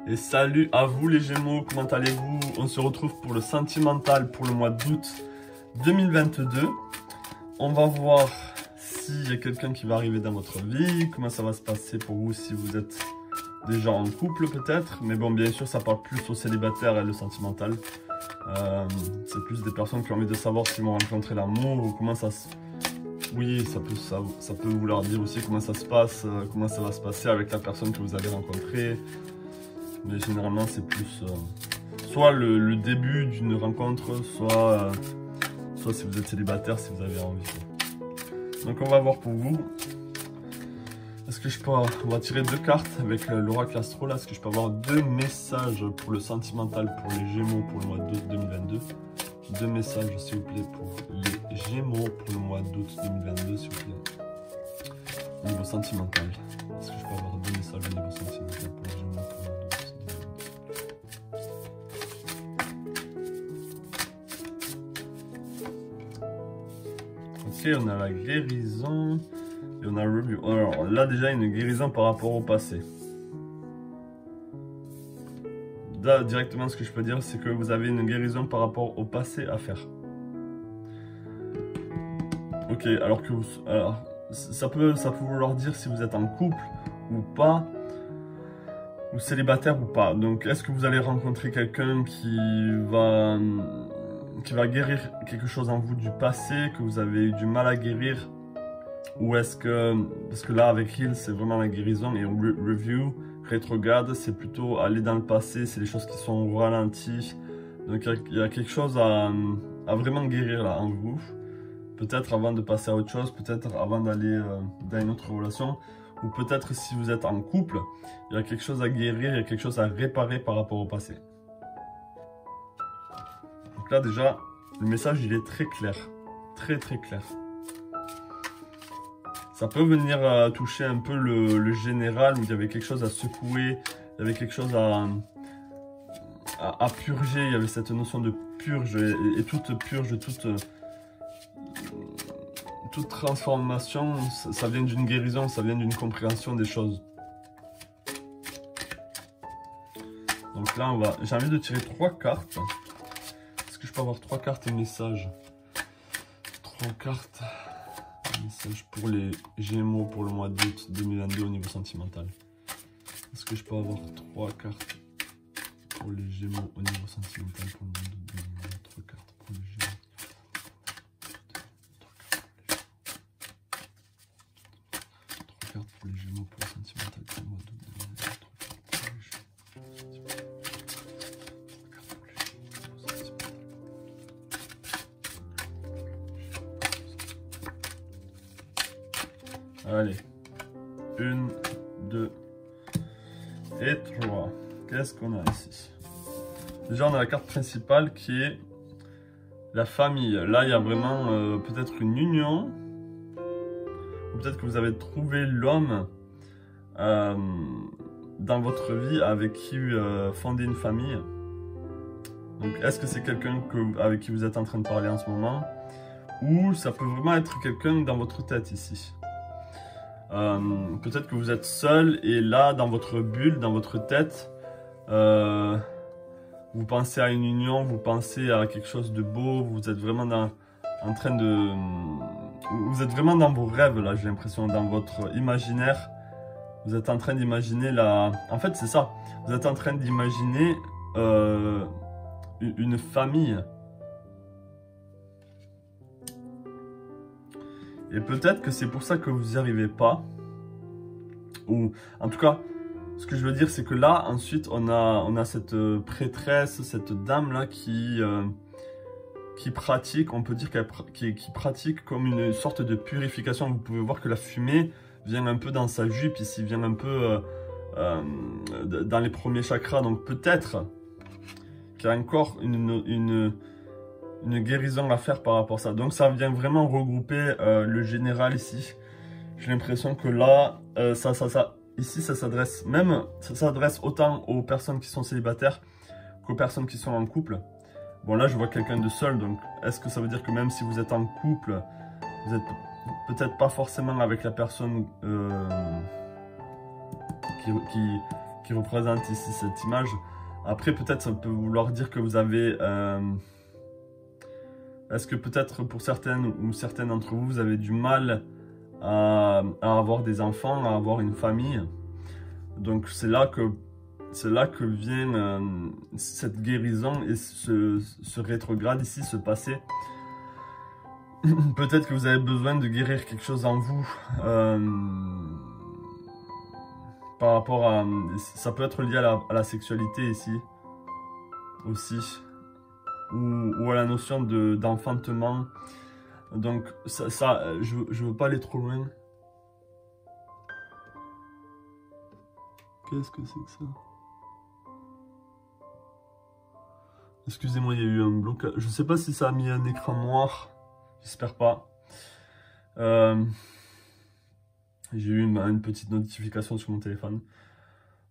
Et salut à vous les Gémeaux, comment allez-vous? On se retrouve pour le sentimental pour le mois d'août 2022. On va voir s'il y a quelqu'un qui va arriver dans votre vie, comment ça va se passer pour vous si vous êtes déjà en couple peut-être. Mais bon, bien sûr, ça parle plus aux célibataires et le sentimental. C'est plus des personnes qui ont envie de savoir s'ils vont rencontrer l'amour ou comment ça se... Oui, ça peut vouloir dire aussi comment ça se passe, comment ça va se passer avec la personne que vous allez rencontrer. Mais généralement, c'est plus soit le début d'une rencontre, soit si vous êtes célibataire, si vous avez envie. Donc, on va voir pour vous. Est-ce que je peux... On va tirer deux cartes avec l'oracle astro. Là, est-ce que je peux avoir deux messages pour le sentimental pour les Gémeaux pour le mois d'août 2022? Deux messages, s'il vous plaît, pour les Gémeaux pour le mois d'août 2022, s'il vous plaît. Au niveau sentimental. Est-ce que je peux avoir deux messages au niveau sentimental pour les Gémeaux pour le mois d'août 2022? Ok, on a la guérison et on a review. Alors là, déjà, une guérison par rapport au passé. Là, directement, ce que je peux dire, c'est que vous avez une guérison par rapport au passé à faire. Ok, alors que ça peut vouloir dire si vous êtes en couple ou pas, ou célibataire ou pas. Donc, est-ce que vous allez rencontrer quelqu'un qui va guérir quelque chose en vous du passé, que vous avez eu du mal à guérir? Ou est-ce que, parce que là, avec Heal, c'est vraiment la guérison, et Review, rétrograde, c'est plutôt aller dans le passé, c'est les choses qui sont ralenties. Donc il y a quelque chose à vraiment guérir là en vous. Peut-être avant de passer à autre chose, peut-être avant d'aller dans une autre relation. Ou peut-être si vous êtes en couple, il y a quelque chose à guérir, il y a quelque chose à réparer par rapport au passé. Donc là déjà, le message il est très clair. Très très clair. Ça peut venir toucher un peu le général, où il y avait quelque chose à secouer, il y avait quelque chose à purger, il y avait cette notion de purge, et toute purge, toute transformation, ça vient d'une guérison, ça vient d'une compréhension des choses. Donc là, j'ai envie de tirer trois cartes. Est-ce que je peux avoir trois cartes et messages? Trois cartes... Message pour les Gémeaux pour le mois d'août 2022 au niveau sentimental. Est-ce que je peux avoir trois cartes pour les Gémeaux au niveau sentimental pour le mois d'août 2022? Trois cartes pour les Gémeaux. Trois cartes pour les Gémeaux pour le sentimental pour le mois d'août 2022. Allez, 1, 2 et 3. Qu'est-ce qu'on a ici? Déjà, on a la carte principale qui est la famille. Là, il y a vraiment peut-être une union. Ou peut-être que vous avez trouvé l'homme dans votre vie avec qui fonder une famille. Donc, est-ce que c'est quelqu'un avec qui vous êtes en train de parler en ce moment? Ou ça peut vraiment être quelqu'un dans votre tête ici. Peut-être que vous êtes seul et là dans votre bulle, dans votre tête, vous pensez à une union, vous pensez à quelque chose de beau, vous êtes vraiment en train de... Vous êtes vraiment dans vos rêves là, j'ai l'impression, dans votre imaginaire. Vous êtes en train d'imaginer la... En fait c'est ça, vous êtes en train d'imaginer une famille. Et peut-être que c'est pour ça que vous n'y arrivez pas. Ou en tout cas, ce que je veux dire, c'est que là, ensuite, on a cette prêtresse, cette dame-là qui pratique, on peut dire qui pratique comme une sorte de purification. Vous pouvez voir que la fumée vient un peu dans sa jupe, ici, vient un peu dans les premiers chakras. Donc peut-être qu'il y a encore une guérison à faire par rapport à ça. Donc ça vient vraiment regrouper le général ici. J'ai l'impression que là, ici ça s'adresse autant aux personnes qui sont célibataires qu'aux personnes qui sont en couple. Bon là je vois quelqu'un de seul, donc est-ce que ça veut dire que même si vous êtes en couple, vous êtes peut-être pas forcément avec la personne qui représente ici cette image. Après, peut-être ça peut vouloir dire que vous avez... Est-ce que peut-être pour certaines ou certains d'entre vous, vous avez du mal à avoir des enfants, à avoir une famille? Donc c'est là que vient cette guérison et ce rétrograde ici, ce passé. Peut-être que vous avez besoin de guérir quelque chose en vous. Par rapport à... Ça peut être lié à la sexualité ici. Aussi. Ou à la notion d'enfantement. Donc je veux pas aller trop loin. Qu'est-ce que c'est que ça? Excusez-moi, il y a eu un blocage. Je sais pas si ça a mis un écran noir. J'espère pas. J'ai eu une petite notification sur mon téléphone.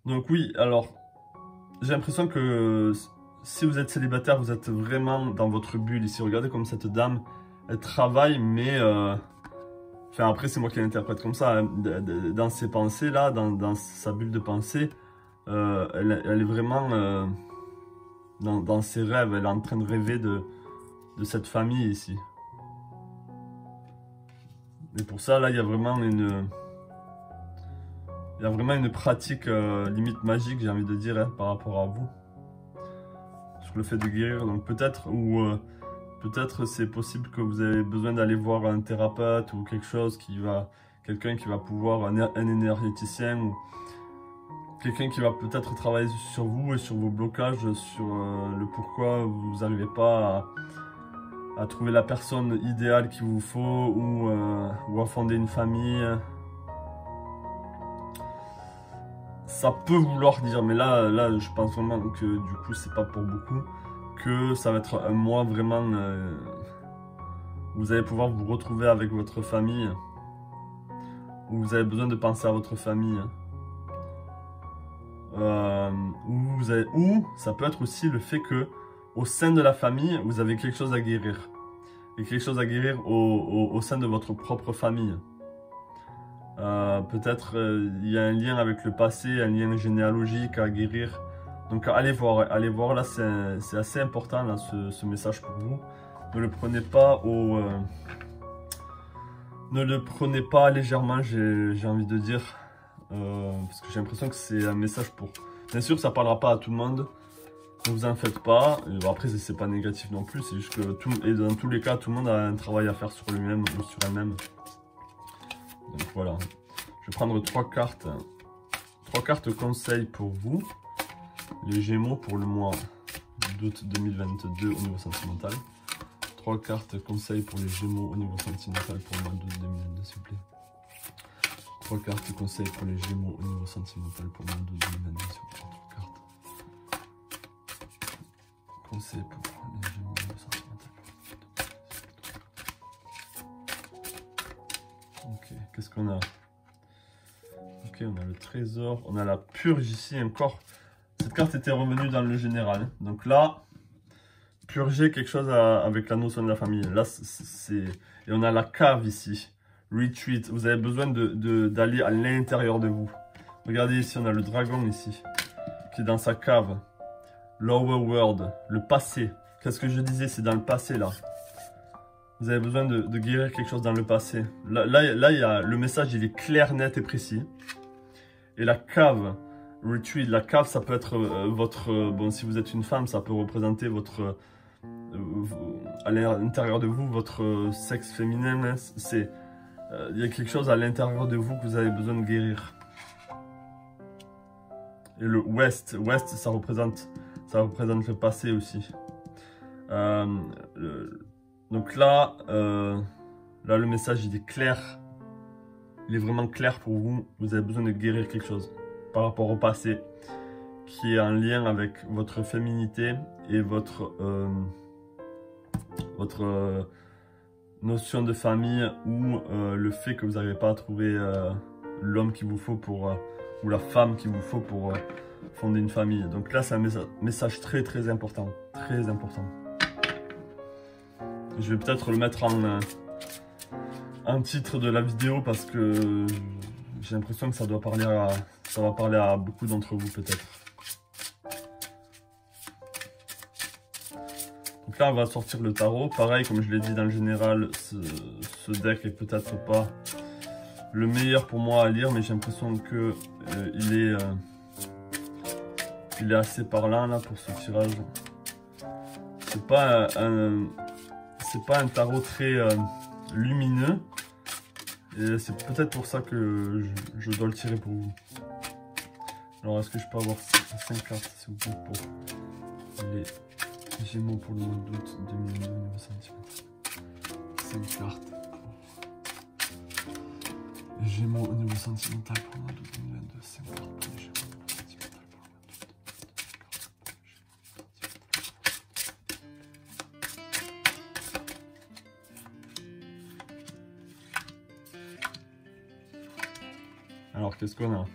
Donc oui, alors, j'ai l'impression que si vous êtes célibataire, vous êtes vraiment dans votre bulle ici. Regardez comme cette dame, elle travaille, mais... Enfin, après, c'est moi qui l'interprète comme ça. Hein. Dans ses pensées, là, dans sa bulle de pensée, elle est vraiment... dans ses rêves, elle est en train de rêver de cette famille ici. Et pour ça, là, il y a vraiment une pratique limite magique, j'ai envie de dire, hein, par rapport à vous. Sur le fait de guérir. Donc peut-être, peut-être c'est possible que vous avez besoin d'aller voir un thérapeute ou quelque chose quelqu'un qui va pouvoir, un énergéticien ou quelqu'un qui va peut-être travailler sur vous et sur vos blocages, sur le pourquoi vous n'arrivez pas à trouver la personne idéale qu'il vous faut ou à fonder une famille. Ça peut vouloir dire, mais là je pense vraiment que du coup c'est pas pour beaucoup, que ça va être un mois vraiment où vous allez pouvoir vous retrouver avec votre famille, où vous avez besoin de penser à votre famille. Ou ça peut être aussi le fait que au sein de la famille, vous avez quelque chose à guérir. Et quelque chose à guérir au sein de votre propre famille. Peut-être il y a un lien avec le passé, un lien généalogique à guérir. Donc allez voir là, c'est assez important là, ce message pour vous. Ne le prenez pas ne le prenez pas légèrement, j'ai envie de dire. Parce que j'ai l'impression que c'est un message pour... Bien sûr, ça ne parlera pas à tout le monde. Ne vous en faites pas. Après, c'est pas négatif non plus. C'est juste que dans tous les cas, tout le monde a un travail à faire sur lui-même ou sur elle-même. Donc voilà. Je vais prendre 3 cartes. 3 cartes conseils pour vous. Les Gémeaux pour le mois d'août 2022 au niveau sentimental. 3 cartes conseils pour les Gémeaux au niveau sentimental pour le mois d'août 2022, s'il vous plaît. 3 cartes conseils pour les Gémeaux au niveau sentimental pour le mois d'août 2022, s'il vous plaît. 3 cartes conseils pour les Gémeaux au niveau sentimental. Ok, qu'est-ce qu'on a? Ok, on a le trésor, on a la purge ici encore. Cette carte était revenue dans le général. Donc là, purger quelque chose avec la notion de la famille. Là, et on a la cave ici. Retreat. Vous avez besoin d'aller à l'intérieur de vous. Regardez ici, on a le dragon ici, qui est dans sa cave. Lower world, le passé. Qu'est-ce que je disais? C'est dans le passé là. Vous avez besoin de guérir quelque chose dans le passé. Là, il y a, le message, il est clair, net et précis. Et la cave, retreat, la cave, ça peut être votre... bon, si vous êtes une femme, ça peut représenter votre... à l'intérieur de vous, votre sexe féminin. Hein, il y a quelque chose à l'intérieur de vous que vous avez besoin de guérir. Et le West, ça représente le passé aussi. Donc là, le message il est clair. Il est vraiment clair pour vous. Vous avez besoin de guérir quelque chose par rapport au passé qui est en lien avec votre féminité et votre notion de famille ou le fait que vous n'arrivez pas à trouver l'homme qu'il vous faut pour ou la femme qu'il vous faut pour fonder une famille. Donc là, c'est un message très très important. Très important. Je vais peut-être le mettre en titre de la vidéo parce que J'ai l'impression que ça va parler à beaucoup d'entre vous peut-être. Donc là, on va sortir le tarot. Pareil, comme je l'ai dit dans le général, ce deck est peut-être pas le meilleur pour moi à lire, mais j'ai l'impression que il est assez parlant là pour ce tirage. C'est pas un tarot très lumineux. Et c'est peut-être pour ça que je dois le tirer pour vous. Alors, est-ce que je peux avoir 5 cartes, s'il vous plaît, pour les Gémeaux pour le mois d'août 2022 au niveau sentimental. 5 cartes pour les Gémeaux au niveau sentimental pour le mois d'août 2022. 5 cartes pour les Gémeaux au niveau sentimental pour le mois d'août. Alors, qu'est-ce qu'on a?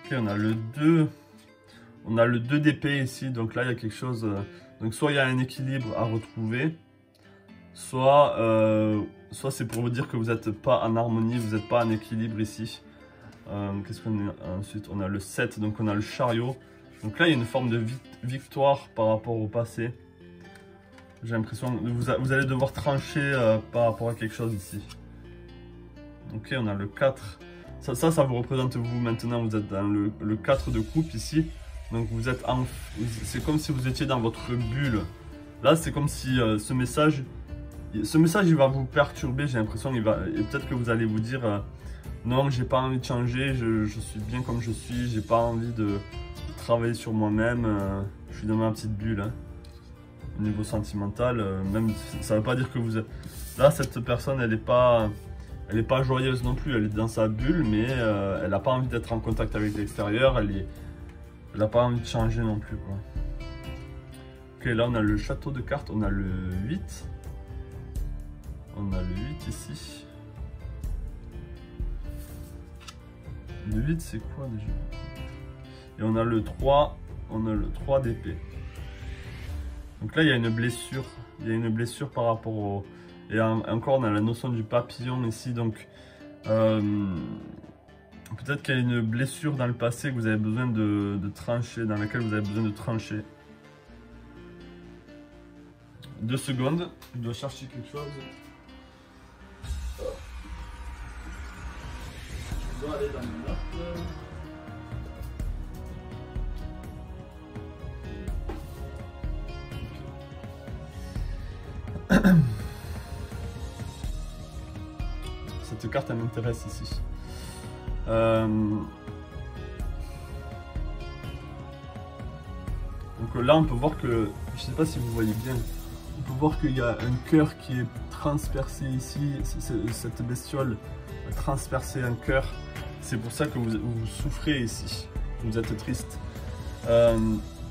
Ok, on a le 2. On a le 2 d'épée ici. Donc là, il y a quelque chose... donc soit il y a un équilibre à retrouver, soit c'est pour vous dire que vous n'êtes pas en harmonie, vous n'êtes pas en équilibre ici. Qu'est-ce qu'on a ensuite? On a le 7, donc on a le chariot. Donc là, il y a une forme de victoire par rapport au passé. J'ai l'impression que vous allez devoir trancher par rapport à quelque chose ici. Ok, on a le 4. Ça vous représente vous maintenant. Vous êtes dans le 4 de coupe ici. Donc vous êtes c'est comme si vous étiez dans votre bulle. Là, c'est comme si ce message, il va vous perturber. J'ai l'impression et peut-être que vous allez vous dire non, j'ai pas envie de changer. Je suis bien comme je suis. J'ai pas envie de travailler sur moi-même. Je suis dans ma petite bulle. Hein. Au niveau sentimental, même ça veut pas dire que vous êtes là. Cette personne, elle est pas joyeuse non plus, elle est dans sa bulle, mais elle n'a pas envie d'être en contact avec l'extérieur, elle n'a pas envie de changer non plus, quoi. Ok, là on a le château de cartes, on a le 8. On a le 8 ici. Le 8 c'est quoi déjà? Et on a le 3, d'épée. Donc là il y a une blessure, par rapport au... Et encore, on a la notion du papillon ici, donc peut-être qu'il y a une blessure dans le passé que vous avez besoin de trancher, dans laquelle vous avez besoin de trancher. 2 secondes, je dois chercher quelque chose. Je dois aller dans mes notes. Cette carte, elle m'intéresse ici. Donc là, on peut voir que, je ne sais pas si vous voyez bien, on peut voir qu'il y a un cœur qui est transpercé ici. Cette bestiole a transpercé un cœur. C'est pour ça que vous souffrez ici. Vous êtes triste.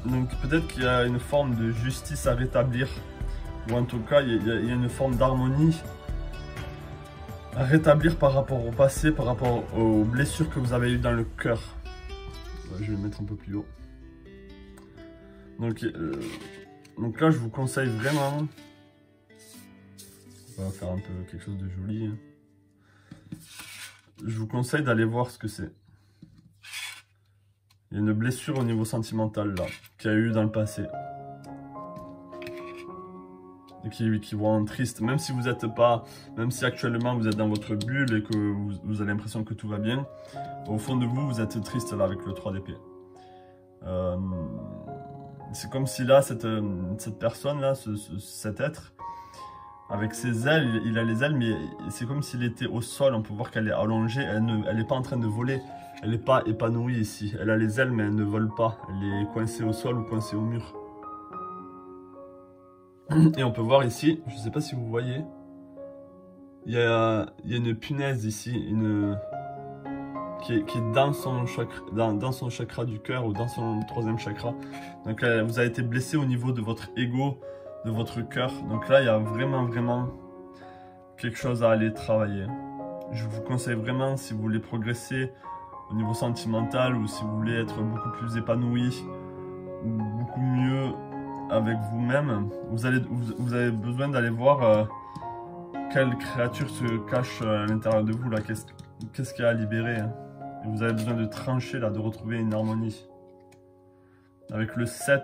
Donc peut-être qu'il y a une forme de justice à rétablir. Ou en tout cas, il y a une forme d'harmonie à rétablir par rapport au passé, par rapport aux blessures que vous avez eues dans le cœur. Je vais le mettre un peu plus haut. Donc là, je vous conseille vraiment... On va faire un peu quelque chose de joli. Hein. Je vous conseille d'aller voir ce que c'est. Il y a une blessure au niveau sentimental là, qu'il y a eu dans le passé. Et qui vous rend triste, même si vous êtes pas, même si actuellement vous êtes dans votre bulle et que vous avez l'impression que tout va bien, au fond de vous, vous êtes triste là avec le 3 d'épée. C'est comme si là, cette personne là, cet être, avec ses ailes, il a les ailes, mais c'est comme s'il était au sol. On peut voir qu'elle est allongée, elle n'est pas en train de voler, elle n'est pas épanouie ici. Elle a les ailes, mais elle ne vole pas, elle est coincée au sol ou coincée au mur. Et on peut voir ici, je ne sais pas si vous voyez, il y a une punaise ici, qui est dans son chakra du cœur ou dans son 3e chakra. Donc vous avez été blessé au niveau de votre ego, de votre cœur. Donc là, il y a vraiment quelque chose à aller travailler. Je vous conseille vraiment, si vous voulez progresser au niveau sentimental ou si vous voulez être beaucoup plus épanoui, beaucoup mieux avec vous-même, vous avez besoin d'aller voir quelle créature se cache à l'intérieur de vous là, qu'est-ce qu'il y a à libérer, hein. Et vous avez besoin de trancher là, de retrouver une harmonie. Avec le 7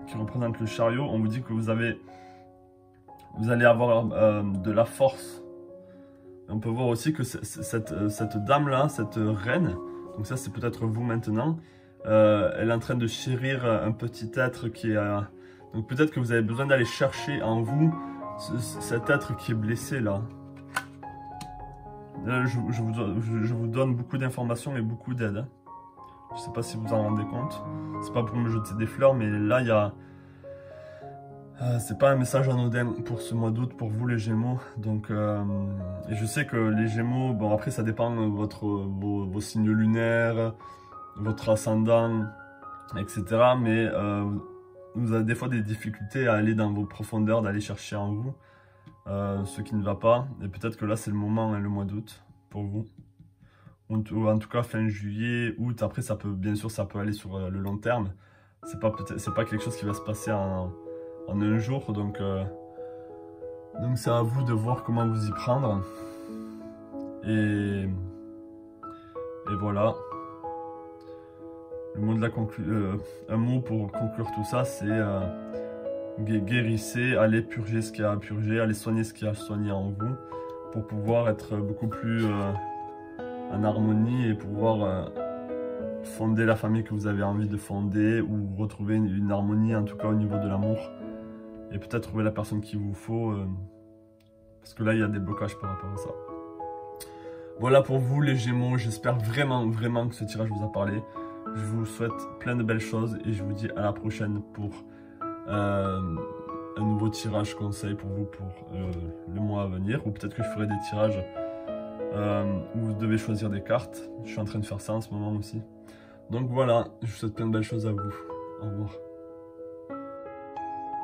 qui représente le chariot, on vous dit que vous allez avoir de la force. Et on peut voir aussi que cette dame là, cette reine, donc ça c'est peut-être vous maintenant, elle est en train de chérir un petit être qui est... donc peut-être que vous avez besoin d'aller chercher en vous cet être qui est blessé là. Là je vous donne beaucoup d'informations et beaucoup d'aide, hein. Je sais pas si vous en rendez compte. C'est pas pour me jeter des fleurs, mais là il y a... c'est pas un message anodin pour ce mois d'août, pour vous les Gémeaux. Donc, et je sais que les Gémeaux, bon après ça dépend vos signes lunaires, votre ascendant, etc. Mais vous avez des fois des difficultés à aller dans vos profondeurs, d'aller chercher en vous ce qui ne va pas. Et peut-être que là c'est le moment, hein, le mois d'août, pour vous. Ou en tout cas fin juillet, août. Après ça peut, bien sûr, ça peut aller sur le long terme. C'est pas quelque chose qui va se passer en un jour, donc c'est à vous de voir comment vous y prendre. Et voilà. Le mot de la un mot pour conclure tout ça, c'est guérissez, allez purger ce qu'il y a à purger, allez soigner ce qu'il y a à soigner en vous, pour pouvoir être beaucoup plus en harmonie et pouvoir fonder la famille que vous avez envie de fonder, ou retrouver une harmonie en tout cas au niveau de l'amour. Et peut-être trouver la personne qu'il vous faut, parce que là il y a des blocages par rapport à ça. Voilà pour vous les Gémeaux, j'espère vraiment que ce tirage vous a parlé. Je vous souhaite plein de belles choses et je vous dis à la prochaine pour un nouveau tirage conseil pour vous pour le mois à venir. Ou peut-être que je ferai des tirages où vous devez choisir des cartes. Je suis en train de faire ça en ce moment aussi. Donc voilà, je vous souhaite plein de belles choses à vous. Au revoir.